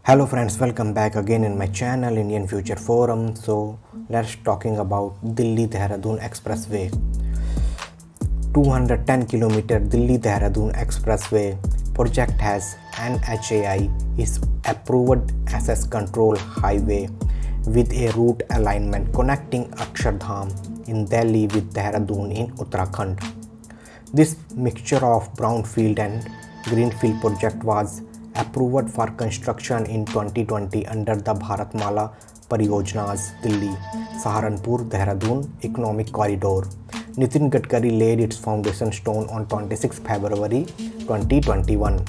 Hello friends, welcome back again in my channel Indian Future Forum. So let's talking about Delhi Dehradun Expressway. 210 km Delhi Dehradun Expressway project has NHAI is approved access control highway with a route alignment connecting Akshardham in Delhi with Dehradun in Uttarakhand. This mixture of brownfield and greenfield project was approved for construction in 2020 under the Bharatmala Pariyojana's Delhi Saharanpur Dehradun Economic Corridor. Nitin Gadkari laid its foundation stone on 26 February 2021.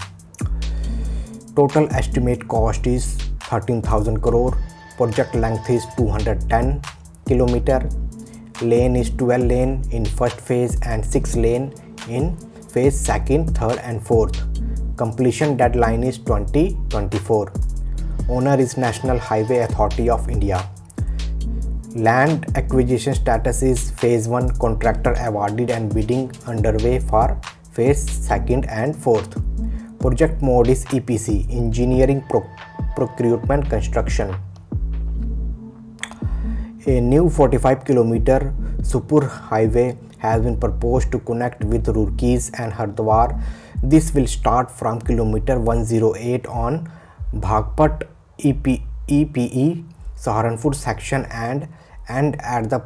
Total estimate cost is 13,000 crore. Project length is 210 km. Lane is 12 lane in first phase and 6 lane in phase second, third and fourth. Completion deadline is 2024. Owner is National Highway Authority of India. Land acquisition status is phase 1, contractor awarded and bidding underway for phase 2nd and 4th. Project mode is EPC, engineering, procurement, construction. A new 45 km Supur highway has been proposed to connect with Roorkee and Hardwar. This will start from kilometer 108 on Bhagpat EPE Saharanpur section and at the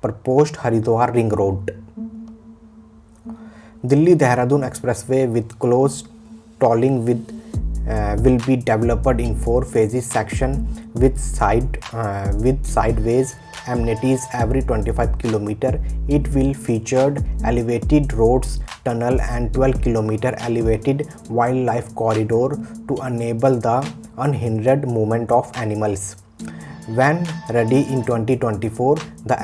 proposed Haridwar ring road. Delhi Dehradun Expressway with close tolling will be developed in 4 phases section with sideways amenities every 25 km. It will feature elevated roads, tunnel and 12 km elevated wildlife corridor to enable the unhindered movement of animals. When ready in 2024, the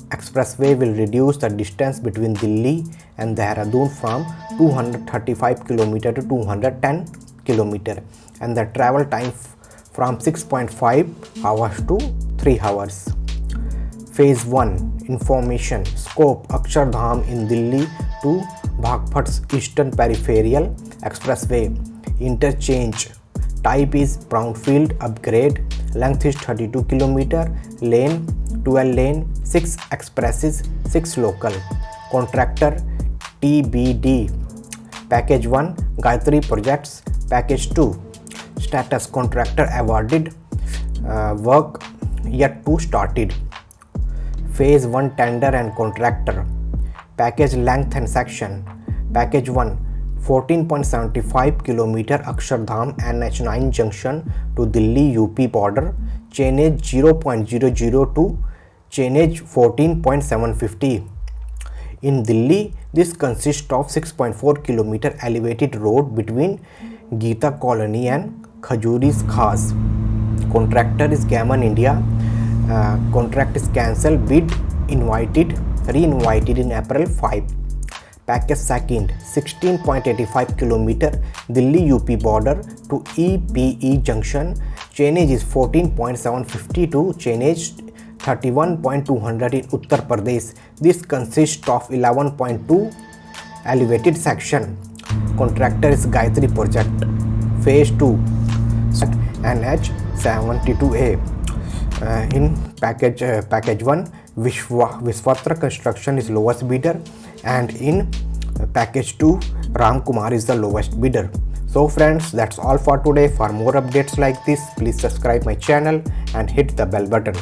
expressway will reduce the distance between Delhi and Dehradun from 235 km to 210 km and the travel time from 6.5 hours to 3 hours. Phase 1 Information Scope Akshardham in Delhi to Bhagpat's Eastern Peripheral Expressway. Interchange type is brownfield upgrade. Length is 32 km. Lane 12 lane, 6 expresses, 6 local. Contractor TBD. Package 1 Gayatri Projects. Package 2 Status Contractor awarded. Work yet to started. Phase 1 Tender and Contractor. Package length and section. Package 1 14.75 km Akshardham NH9 junction to Delhi UP border. Chainage 0.002. Chainage 14.750. In Delhi, this consists of 6.4 km elevated road between Geeta Colony and Khajuri's Khas. Contractor is Gammon India. Contract is cancelled. Bid re-invited in April 5. Package second 16.85 km Delhi UP border to EPE junction. Chainage is 14.750 to chainage 31.200 in Uttar Pradesh. This consists of 11.2 elevated section. Contractor is Gayatri Project. Phase 2 NH 72A. In package 1 Vishwatra Construction is lowest bidder and in package 2 Ram Kumar is the lowest bidder. So friends, that's all for today. For more updates like this, please subscribe my channel and hit the bell button.